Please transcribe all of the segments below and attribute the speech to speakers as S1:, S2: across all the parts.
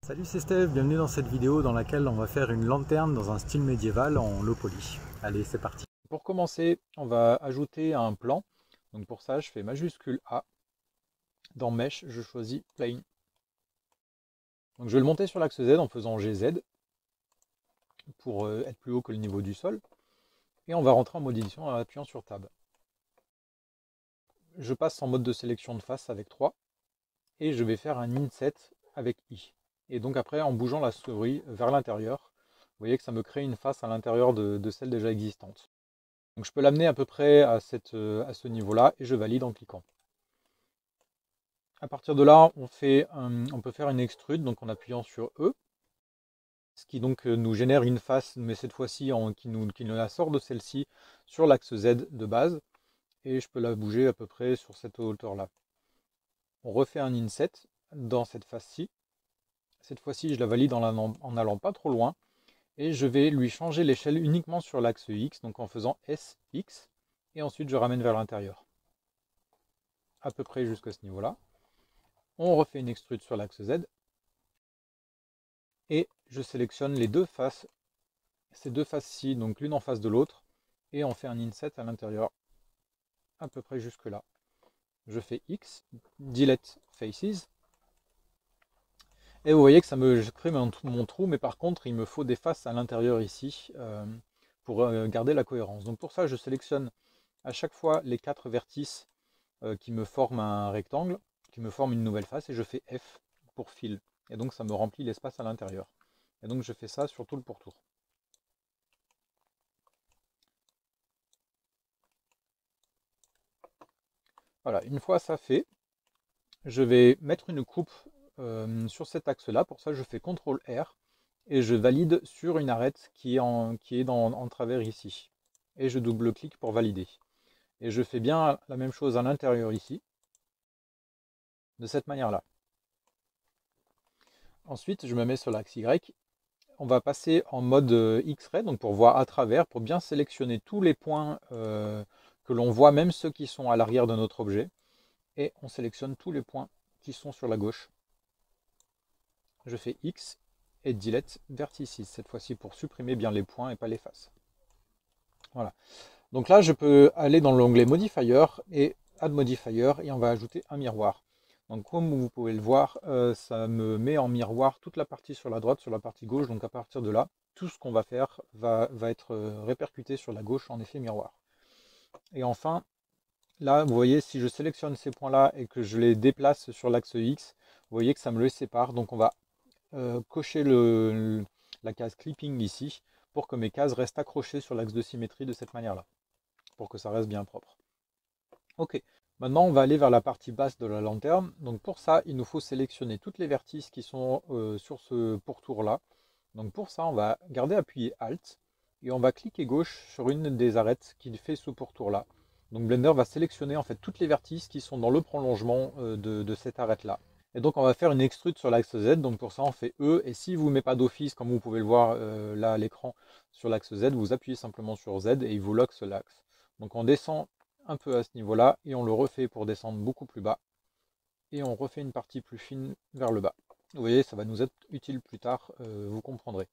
S1: Salut, c'est Steve, bienvenue dans cette vidéo dans laquelle on va faire une lanterne dans un style médiéval en low poly. Allez, c'est parti. Pour commencer, on va ajouter un plan. Donc pour ça, je fais majuscule A. Dans Mesh, je choisis Plane. Donc je vais le monter sur l'axe Z en faisant GZ pour être plus haut que le niveau du sol. Et on va rentrer en mode édition en appuyant sur Tab. Je passe en mode de sélection de face avec 3. Et je vais faire un inset avec I. Et donc après, en bougeant la souris vers l'intérieur, vous voyez que ça me crée une face à l'intérieur de celle déjà existante. Donc je peux l'amener à peu près à ce niveau-là et je valide en cliquant. À partir de là, on peut faire une extrude donc en appuyant sur E, ce qui donc nous génère une face, mais cette fois-ci qui nous la sort de celle-ci sur l'axe Z de base. Et je peux la bouger à peu près sur cette hauteur-là. On refait un inset dans cette face-ci. Cette fois-ci, je la valide en n'allant pas trop loin. Et je vais lui changer l'échelle uniquement sur l'axe X, donc en faisant SX. Et ensuite, je ramène vers l'intérieur. À peu près jusqu'à ce niveau-là. On refait une extrude sur l'axe Z. Et je sélectionne les deux faces, ces deux faces-ci, donc l'une en face de l'autre. Et on fait un inset à l'intérieur. À peu près jusque-là. Je fais X, Delete Faces. Et vous voyez que ça me crée mon trou, mais par contre, il me faut des faces à l'intérieur ici pour garder la cohérence. Donc pour ça, je sélectionne à chaque fois les 4 vertices qui me forment un rectangle, qui me forment une nouvelle face, et je fais F pour fill. Et donc ça me remplit l'espace à l'intérieur. Et donc je fais ça sur tout le pourtour. Voilà, une fois ça fait, je vais mettre une coupe sur cet axe-là. Pour ça, je fais CTRL R et je valide sur une arête qui est en travers ici. Et je double-clique pour valider. Et je fais bien la même chose à l'intérieur ici, de cette manière-là. Ensuite, je me mets sur l'axe Y. On va passer en mode X-ray, donc pour voir à travers, pour bien sélectionner tous les points que l'on voit, même ceux qui sont à l'arrière de notre objet. Et on sélectionne tous les points qui sont sur la gauche. Je fais X et Delete Vertices, cette fois-ci pour supprimer bien les points et pas les faces. Voilà. Donc là, je peux aller dans l'onglet Modifier et Add Modifier et on va ajouter un miroir. Donc comme vous pouvez le voir, ça me met en miroir toute la partie sur la droite, sur la partie gauche. Donc à partir de là, tout ce qu'on va faire va être répercuté sur la gauche en effet miroir. Et enfin, là, vous voyez, si je sélectionne ces points-là et que je les déplace sur l'axe X, vous voyez que ça me les sépare. Donc on va cocher la case clipping ici pour que mes cases restent accrochées sur l'axe de symétrie de cette manière-là, pour que ça reste bien propre. Ok, maintenant on va aller vers la partie basse de la lanterne. Donc pour ça, il nous faut sélectionner toutes les vertices qui sont sur ce pourtour-là. Donc pour ça, on va garder appuyé Alt et on va cliquer gauche sur une des arêtes qui fait ce pourtour-là. Donc Blender va sélectionner en fait toutes les vertices qui sont dans le prolongement de cette arête-là. Et donc on va faire une extrude sur l'axe Z, donc pour ça on fait E, et si vous ne mettez pas d'office, comme vous pouvez le voir là à l'écran sur l'axe Z, vous appuyez simplement sur Z et il vous lock ce l'axe. Donc on descend un peu à ce niveau-là, et on le refait pour descendre beaucoup plus bas, et on refait une partie plus fine vers le bas. Vous voyez, ça va nous être utile plus tard, vous comprendrez.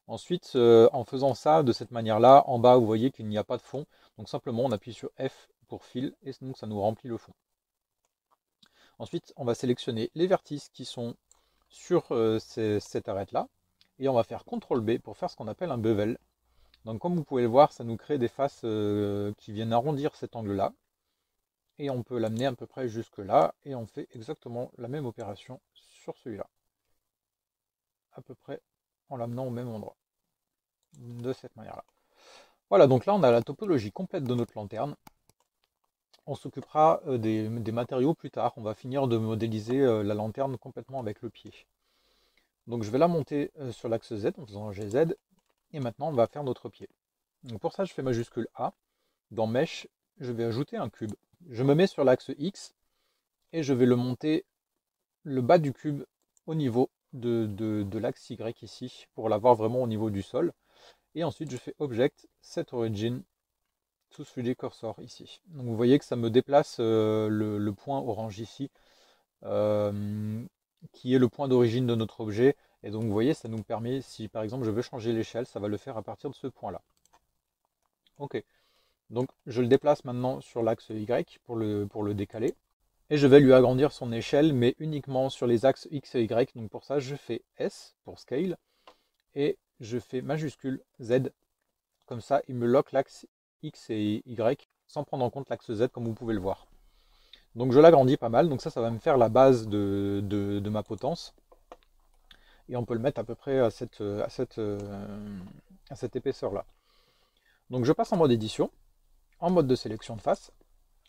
S1: Ensuite, en faisant ça de cette manière-là, en bas vous voyez qu'il n'y a pas de fond, donc simplement on appuie sur F pour fill, et donc ça nous remplit le fond. Ensuite, on va sélectionner les vertices qui sont sur cette arête-là. Et on va faire CTRL B pour faire ce qu'on appelle un bevel. Donc comme vous pouvez le voir, ça nous crée des faces qui viennent arrondir cet angle-là. Et on peut l'amener à peu près jusque là. Et on fait exactement la même opération sur celui-là. À peu près en l'amenant au même endroit. De cette manière-là. Voilà, donc là on a la topologie complète de notre lanterne. On s'occupera des matériaux plus tard. On va finir de modéliser la lanterne complètement avec le pied. Donc je vais la monter sur l'axe Z en faisant un GZ. Et maintenant on va faire notre pied. Donc pour ça je fais majuscule A. Dans Mesh, je vais ajouter un cube. Je me mets sur l'axe X et je vais le monter le bas du cube au niveau de l'axe Y ici pour l'avoir vraiment au niveau du sol. Et ensuite je fais Object, Set Origin to 3D Cursor ici. Donc vous voyez que ça me déplace le point orange ici, qui est le point d'origine de notre objet, Et donc vous voyez, ça nous permet, si par exemple je veux changer l'échelle, ça va le faire à partir de ce point-là. Ok, donc je le déplace maintenant sur l'axe Y pour le décaler. Et je vais lui agrandir son échelle, mais uniquement sur les axes X et Y. Donc pour ça, je fais S pour Scale et je fais majuscule Z. Comme ça, il me lock l'axe X et Y sans prendre en compte l'axe Z comme vous pouvez le voir. Donc je l'agrandis pas mal. Donc ça va me faire la base de ma potence. Et on peut le mettre à peu près à cette épaisseur-là. Donc je passe en mode édition, en mode de sélection de face.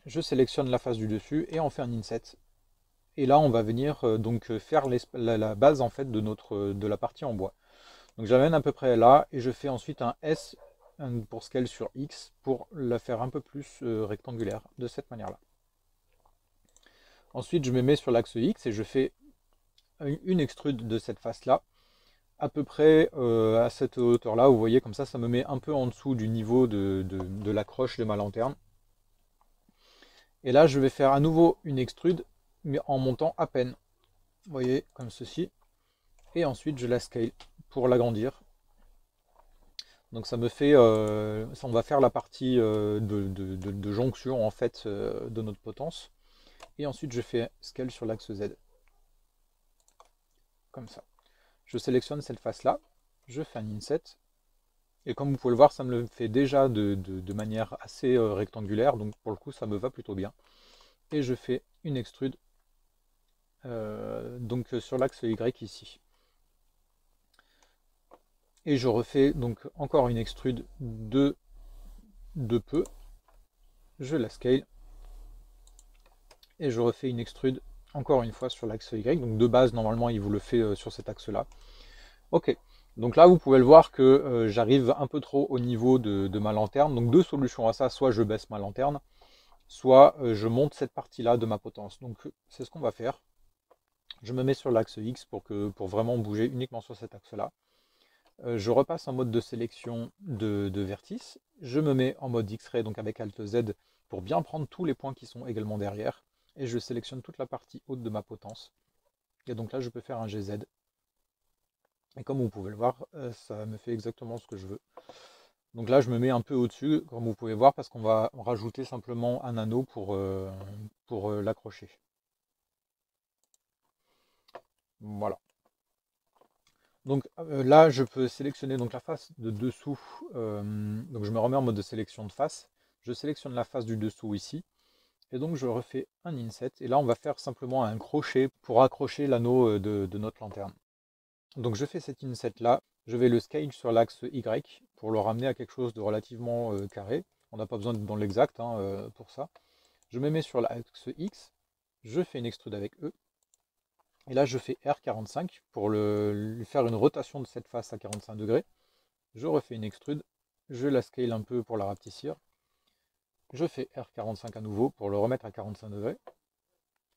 S1: Je sélectionne la face du dessus et on fait un inset. Et là, on va venir donc faire la base en fait de la partie en bois. Donc j'amène à peu près là et je fais ensuite un S pour scale sur X pour la faire un peu plus rectangulaire de cette manière-là. Ensuite, je me mets sur l'axe X et je fais une extrude de cette face-là, à peu près à cette hauteur-là. Vous voyez, comme ça me met un peu en dessous du niveau de l'accroche de ma lanterne. Et là, je vais faire à nouveau une extrude, mais en montant à peine. Vous voyez, comme ceci. Et ensuite, je la scale pour l'agrandir. Donc ça me fait, on va faire la partie de jonction en fait de notre potence. Et ensuite, je fais scale sur l'axe Z. Comme ça. Je sélectionne cette face-là. Je fais un inset. Et comme vous pouvez le voir, ça me le fait déjà de manière assez rectangulaire. Donc pour le coup, ça me va plutôt bien. Et je fais une extrude donc sur l'axe Y ici. Et je refais donc encore une extrude de peu. Je la scale. Et je refais une extrude encore une fois sur l'axe Y. Donc de base, normalement, il vous le fait sur cet axe-là. Ok. Donc là, vous pouvez le voir que j'arrive un peu trop au niveau de ma lanterne. Donc deux solutions à ça. Soit je baisse ma lanterne, soit je monte cette partie-là de ma potence. Donc c'est ce qu'on va faire. Je me mets sur l'axe X pour vraiment bouger uniquement sur cet axe-là. Je repasse en mode de sélection de vertice. Je me mets en mode X-Ray, donc avec Alt Z, pour bien prendre tous les points qui sont également derrière. Et je sélectionne toute la partie haute de ma potence. Et donc là, je peux faire un GZ. Et comme vous pouvez le voir, ça me fait exactement ce que je veux. Donc là, je me mets un peu au-dessus, comme vous pouvez voir, parce qu'on va rajouter simplement un anneau pour l'accrocher. Voilà. Donc là, je peux sélectionner donc la face de dessous. Donc je me remets en mode de sélection de face. Je sélectionne la face du dessous ici. Et donc je refais un inset. Et là, on va faire simplement un crochet pour accrocher l'anneau de notre lanterne. Donc je fais cet inset là. Je vais le scale sur l'axe Y pour le ramener à quelque chose de relativement carré. On n'a pas besoin d'être dans l'exact pour ça. Je me mets sur l'axe X. Je fais une extrude avec E. Et là, je fais R45 pour lui faire une rotation de cette face à 45 degrés. Je refais une extrude, je la scale un peu pour la rapetissir. Je fais R45 à nouveau pour le remettre à 45 degrés.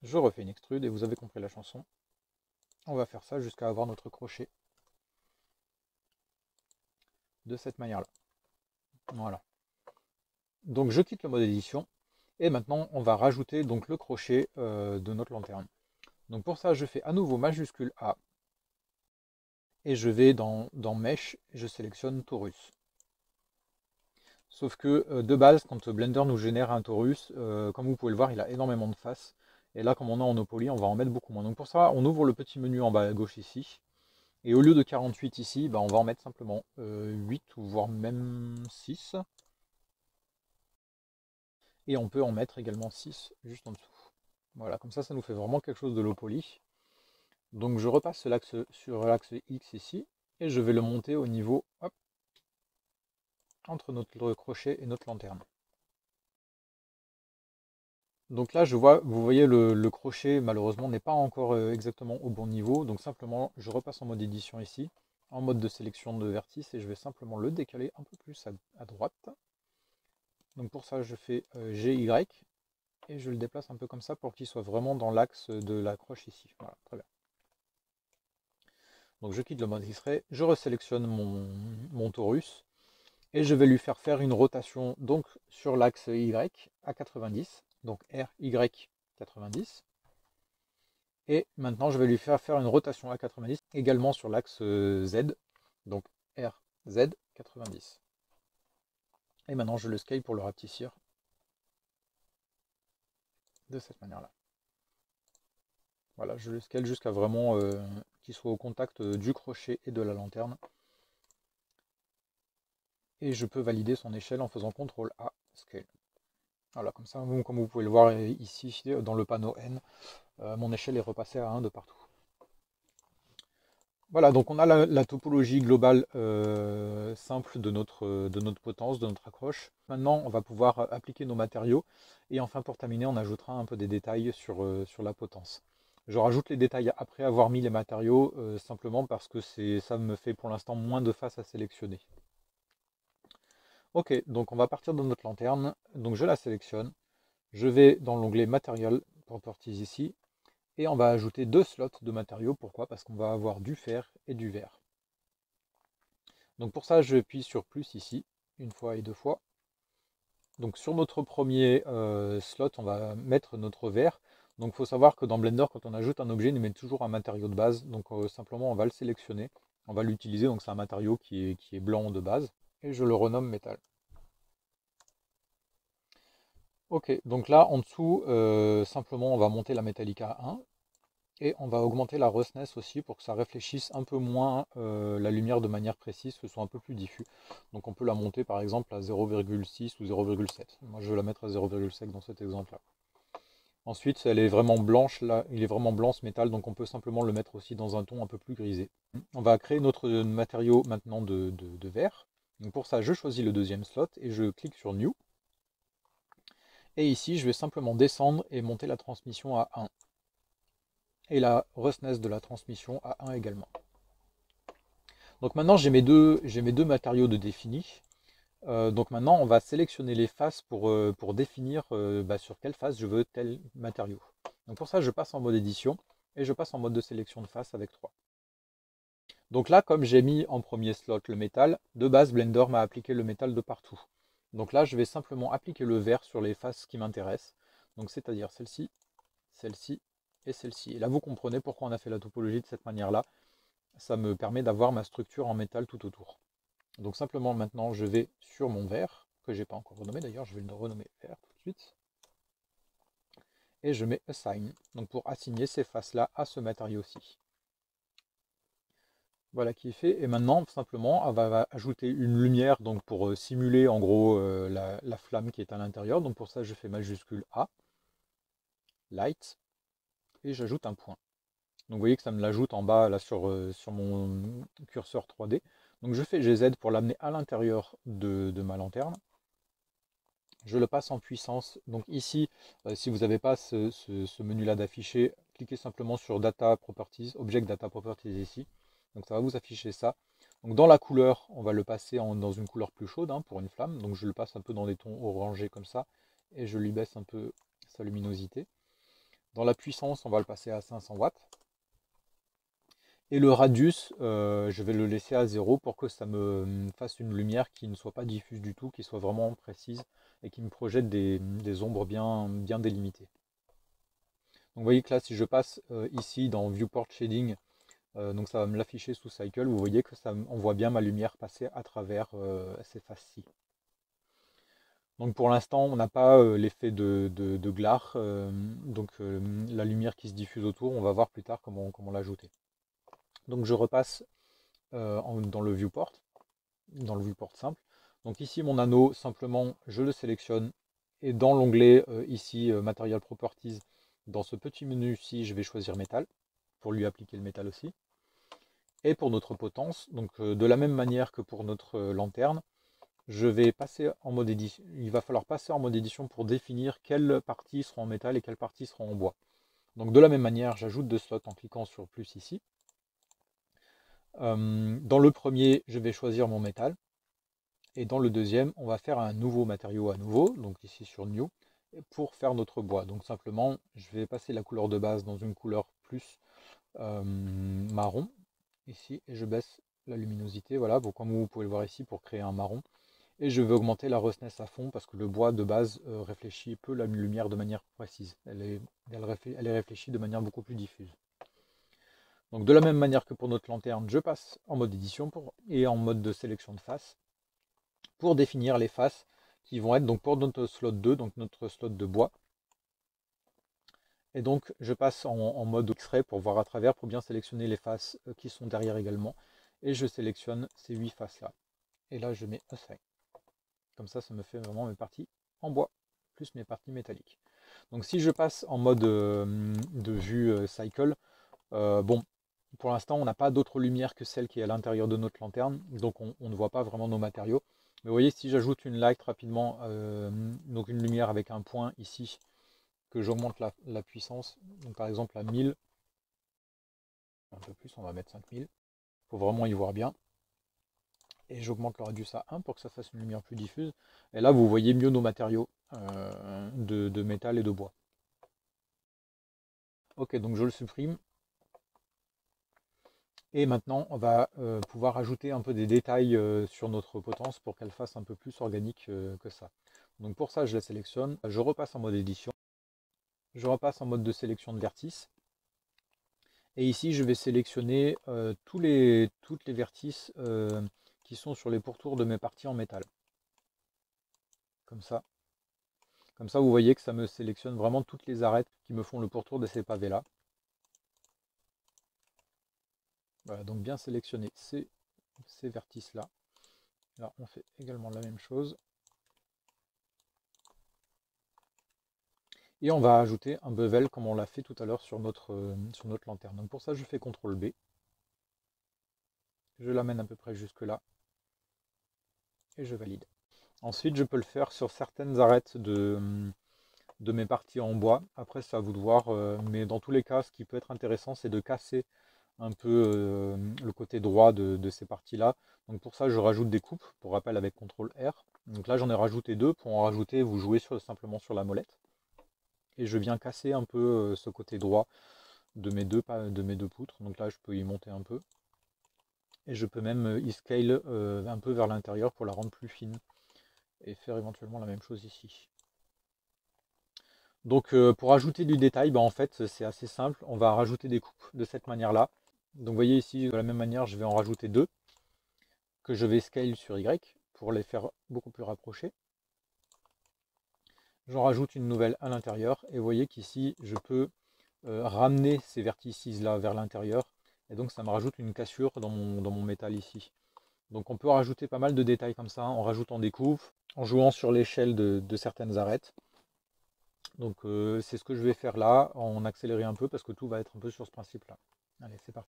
S1: Je refais une extrude et vous avez compris la chanson. On va faire ça jusqu'à avoir notre crochet de cette manière-là. Voilà. Donc je quitte le mode édition et maintenant on va rajouter donc le crochet de notre lanterne. Donc pour ça, je fais à nouveau majuscule A et je vais dans Mesh, je sélectionne Torus. Sauf que de base, quand Blender nous génère un torus, comme vous pouvez le voir, il a énormément de faces. Et là, comme on est en opoly, on va en mettre beaucoup moins. Donc pour ça, on ouvre le petit menu en bas à gauche ici. Et au lieu de 48 ici, on va en mettre simplement 8 ou voire même 6. Et on peut en mettre également 6 juste en dessous. Voilà, comme ça nous fait vraiment quelque chose de low poly. Donc je repasse sur l'axe X ici. Et je vais le monter au niveau, hop, entre notre crochet et notre lanterne. Donc là, vous voyez le crochet, malheureusement, n'est pas encore exactement au bon niveau. Donc simplement, je repasse en mode édition ici, en mode de sélection de vertice, et je vais simplement le décaler un peu plus à droite. Donc pour ça, je fais GY, et je le déplace un peu comme ça pour qu'il soit vraiment dans l'axe de la croche ici. Voilà, très bien. Donc je quitte le mode X-Ray, je resélectionne mon torus, et je vais lui faire une rotation donc sur l'axe Y à 90, donc RY 90. Et maintenant, je vais lui faire une rotation à 90, également sur l'axe Z, donc RZ 90. Et maintenant, je le scale pour le rapetissir de cette manière-là. Voilà, je le scale jusqu'à vraiment qu'il soit au contact du crochet et de la lanterne. Et je peux valider son échelle en faisant CTRL A Scale. Voilà, comme ça, comme vous pouvez le voir ici dans le panneau N, mon échelle est repassée à 1 de partout. Voilà, donc on a la topologie globale simple de notre potence, de notre accroche. Maintenant, on va pouvoir appliquer nos matériaux. Et enfin, pour terminer, on ajoutera un peu des détails sur la potence. Je rajoute les détails après avoir mis les matériaux, simplement parce que ça me fait pour l'instant moins de faces à sélectionner. Ok, donc on va partir de notre lanterne. Donc je la sélectionne. Je vais dans l'onglet Material Properties ici. Et on va ajouter 2 slots de matériaux. Pourquoi? Parce qu'on va avoir du fer et du verre. Donc pour ça, je appuie sur plus ici, une fois et deux fois. Donc sur notre premier slot, on va mettre notre verre. Donc il faut savoir que dans Blender, quand on ajoute un objet, il nous met toujours un matériau de base. Donc simplement, on va le sélectionner, on va l'utiliser. Donc c'est un matériau qui est blanc de base. Et je le renomme métal. Ok, donc là en dessous, simplement on va monter la Metallica à 1. Et on va augmenter la roughness aussi pour que ça réfléchisse un peu moins la lumière de manière précise, que ce soit un peu plus diffus. Donc on peut la monter par exemple à 0,6 ou 0,7. Moi je vais la mettre à 0,7 dans cet exemple-là. Ensuite, elle est vraiment blanche, là, il est vraiment blanc ce métal, donc on peut simplement le mettre aussi dans un ton un peu plus grisé. On va créer notre matériau maintenant de verre. Donc pour ça, je choisis le deuxième slot et je clique sur New. Et ici, je vais simplement descendre et monter la transmission à 1. Et la roughness de la transmission à 1 également. Donc maintenant j'ai mes deux matériaux de défini. Donc maintenant on va sélectionner les faces pour définir sur quelle face je veux tel matériau. Donc pour ça je passe en mode édition et je passe en mode de sélection de face avec 3. Donc là comme j'ai mis en premier slot le métal, de base Blender m'a appliqué le métal de partout. Donc là je vais simplement appliquer le vert sur les faces qui m'intéressent. Donc c'est-à-dire celle-ci, celle-ci et celle-ci. Et là vous comprenez pourquoi on a fait la topologie de cette manière-là. Ça me permet d'avoir ma structure en métal tout autour. Donc simplement maintenant je vais sur mon verre, que j'ai pas encore renommé d'ailleurs, je vais le renommer vert tout de suite. Et je mets Assign, donc pour assigner ces faces-là à ce matériau-ci. Voilà qui est fait. Et maintenant simplement on va ajouter une lumière donc pour simuler en gros la flamme qui est à l'intérieur. Donc pour ça je fais majuscule A, Light, et j'ajoute un point. Donc vous voyez que ça me l'ajoute en bas là sur mon curseur 3D. Donc je fais GZ pour l'amener à l'intérieur de ma lanterne. Je le passe en puissance. Donc ici, si vous n'avez pas ce menu-là d'afficher, cliquez simplement sur Data Properties, Object Data Properties ici. Donc ça va vous afficher ça. Donc dans la couleur, on va le passer dans une couleur plus chaude pour une flamme. Donc je le passe un peu dans des tons orangés comme ça. Et je lui baisse un peu sa luminosité. Dans la puissance, on va le passer à 500 watts. Et le radius, je vais le laisser à 0 pour que ça me fasse une lumière qui ne soit pas diffuse du tout, qui soit vraiment précise et qui me projette des ombres bien délimitées. Donc vous voyez que là, si je passe ici dans Viewport Shading, donc ça va me l'afficher sous Cycle, vous voyez que on voit bien ma lumière passer à travers ces faces-ci. Donc pour l'instant, on n'a pas l'effet de glare, donc la lumière qui se diffuse autour, on va voir plus tard comment l'ajouter. Donc je repasse dans le viewport simple. Donc ici mon anneau, simplement je le sélectionne et dans l'onglet ici Material Properties, dans ce petit menu ci, je vais choisir métal pour lui appliquer le métal aussi. Et pour notre potence, donc de la même manière que pour notre lanterne, je vais passer en mode édition. Il va falloir passer en mode édition pour définir quelles parties seront en métal et quelles parties seront en bois. Donc de la même manière, j'ajoute 2 slots en cliquant sur plus ici. Dans le premier, je vais choisir mon métal. Et dans le deuxième, on va faire un nouveau matériau à nouveau, donc ici sur New, pour faire notre bois. Donc simplement, je vais passer la couleur de base dans une couleur plus marron, ici, et je baisse la luminosité, voilà, comme vous pouvez le voir ici, pour créer un marron. Et je vais augmenter la roughness à fond parce que le bois de base réfléchit peu la lumière de manière précise. Elle est réfléchie de manière beaucoup plus diffuse. Donc de la même manière que pour notre lanterne, je passe en mode édition et en mode de sélection de face pour définir les faces qui vont être donc pour notre slot 2, donc notre slot de bois. Et donc je passe en mode X-ray pour voir à travers, pour bien sélectionner les faces qui sont derrière également. Et je sélectionne ces 8 faces là. Et là je mets Assign. Comme ça me fait vraiment mes parties en bois, plus mes parties métalliques. Donc si je passe en mode de vue cycle, bon, pour l'instant on n'a pas d'autre lumière que celle qui est à l'intérieur de notre lanterne, donc on ne voit pas vraiment nos matériaux. Mais vous voyez, si j'ajoute une light rapidement, donc une lumière avec un point ici, que j'augmente la puissance, donc par exemple à 1000, un peu plus, on va mettre 5000, il faut vraiment y voir bien. Et j'augmente le radius à 1 pour que ça fasse une lumière plus diffuse. Et là, vous voyez mieux nos matériaux de métal et de bois. Ok, donc je le supprime. Et maintenant, on va pouvoir ajouter un peu des détails sur notre potence pour qu'elle fasse un peu plus organique que ça. Donc pour ça, je la sélectionne. Je repasse en mode édition. Je repasse en mode de sélection de vertices. Et ici, je vais sélectionner toutes les vertices qui sont sur les pourtours de mes parties en métal. Comme ça. Comme ça, vous voyez que ça me sélectionne vraiment toutes les arêtes qui me font le pourtour de ces pavés-là. Voilà, donc bien sélectionner ces vertices-là. Là, on fait également la même chose. Et on va ajouter un bevel comme on l'a fait tout à l'heure sur notre lanterne. Donc pour ça, je fais CTRL B. Je l'amène à peu près jusque là. Et je valide. Ensuite, je peux le faire sur certaines arêtes de mes parties en bois. Après, c'est à vous de voir. Mais dans tous les cas, ce qui peut être intéressant, c'est de casser un peu le côté droit de ces parties-là. Donc pour ça, je rajoute des coupes, pour rappel avec CTRL R. Donc là, j'en ai rajouté deux. Pour en rajouter, vous jouez simplement sur la molette. Et je viens casser un peu ce côté droit de mes deux poutres. Donc là, je peux y monter un peu. Et je peux même y scale un peu vers l'intérieur pour la rendre plus fine. Et faire éventuellement la même chose ici. Donc pour ajouter du détail, en fait, c'est assez simple. On va rajouter des coupes de cette manière-là. Donc vous voyez ici, de la même manière, je vais en rajouter deux, que je vais scale sur Y pour les faire beaucoup plus rapprochés. J'en rajoute une nouvelle à l'intérieur, et vous voyez qu'ici, je peux ramener ces vertices-là vers l'intérieur, et donc ça me rajoute une cassure dans mon métal ici. Donc on peut rajouter pas mal de détails comme ça, en rajoutant des coupes, en jouant sur l'échelle de certaines arêtes. Donc c'est ce que je vais faire là, en accéléré un peu, parce que tout va être un peu sur ce principe-là. Allez, c'est parti.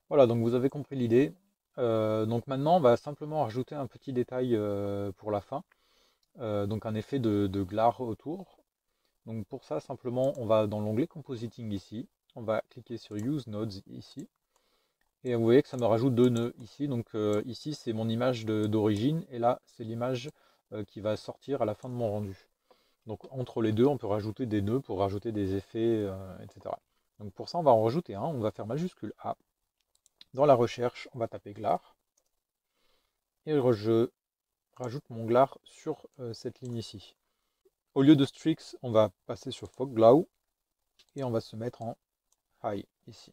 S1: Voilà, donc vous avez compris l'idée. Donc maintenant, on va simplement rajouter un petit détail pour la fin. Donc un effet de glare autour. Donc pour ça, simplement, on va dans l'onglet Compositing ici. On va cliquer sur Use Nodes ici. Et vous voyez que ça me rajoute deux nœuds ici. Donc ici, c'est mon image d'origine. Et là, c'est l'image qui va sortir à la fin de mon rendu. Donc entre les deux, on peut rajouter des nœuds pour rajouter des effets, etc. Donc pour ça, on va en rajouter un. On va faire majuscule A. Dans la recherche, on va taper glare. Et je rajoute mon glare sur cette ligne ici. Au lieu de Strix, on va passer sur Fog Glow. Et on va se mettre en High ici.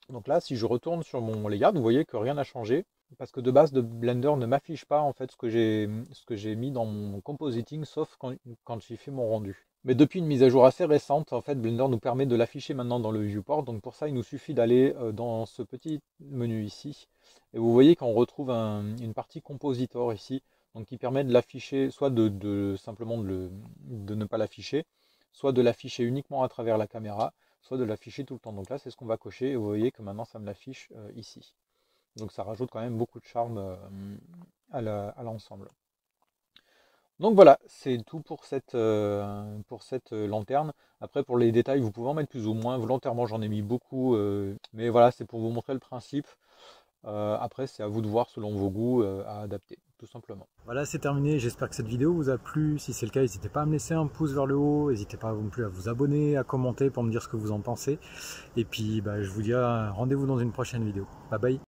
S1: Donc là, si je retourne sur mon layout, vous voyez que rien n'a changé. Parce que de base, Blender ne m'affiche pas en fait ce que j'ai mis dans mon compositing, sauf quand j'ai fait mon rendu. Mais depuis une mise à jour assez récente, en fait, Blender nous permet de l'afficher maintenant dans le viewport. Donc pour ça, il nous suffit d'aller dans ce petit menu ici. Et vous voyez qu'on retrouve une partie compositor ici, donc qui permet de l'afficher, soit simplement de ne pas l'afficher, soit de l'afficher uniquement à travers la caméra, soit de l'afficher tout le temps. Donc là, c'est ce qu'on va cocher et vous voyez que maintenant, ça me l'affiche ici. Donc ça rajoute quand même beaucoup de charme à l'ensemble. Donc voilà, c'est tout pour cette lanterne. Après, pour les détails, vous pouvez en mettre plus ou moins. Volontairement, j'en ai mis beaucoup. Mais voilà, c'est pour vous montrer le principe. Après, c'est à vous de voir selon vos goûts à adapter, tout simplement.
S2: Voilà, c'est terminé. J'espère que cette vidéo vous a plu. Si c'est le cas, n'hésitez pas à me laisser un pouce vers le haut. N'hésitez pas non plus à vous abonner, à commenter pour me dire ce que vous en pensez. Et puis, je vous dis rendez-vous dans une prochaine vidéo. Bye bye.